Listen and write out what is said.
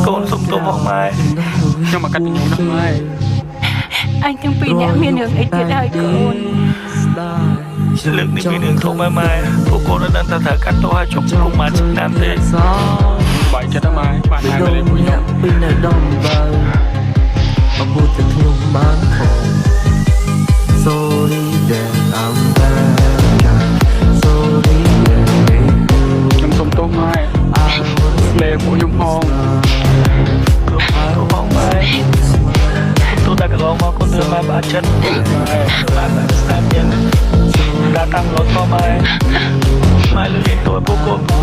con sum tôm bóng mai nhưng mà cắt những nó mai anhទាំងពីរអ្នកមានរឿងអីទៀតហើយកូន លើកនេះមានរឿងធំម៉ែពួកកូននៅដឹងថាត្រូវកាត់ទោសឲ្យជប់ក្នុងមួយឆ្នាំទេបាយចិត្តម៉ែបានហើយទៅលេងមួយខ្ញុំពីនៅដំបើអពុទ្ធខ្ញុំបានខំ Sorry that I'm bad Sorry that ខ្ញុំសុំទោសម៉ែលេងពួកខ្ញុំផងបងម៉ែទូតែក៏មកកូនធ្វើម៉ែបាក់ចិត្តម៉ែស្ដាប់យ៉ាងដាក់តាំងរត់មកម៉ែលើកទៅពួកកូន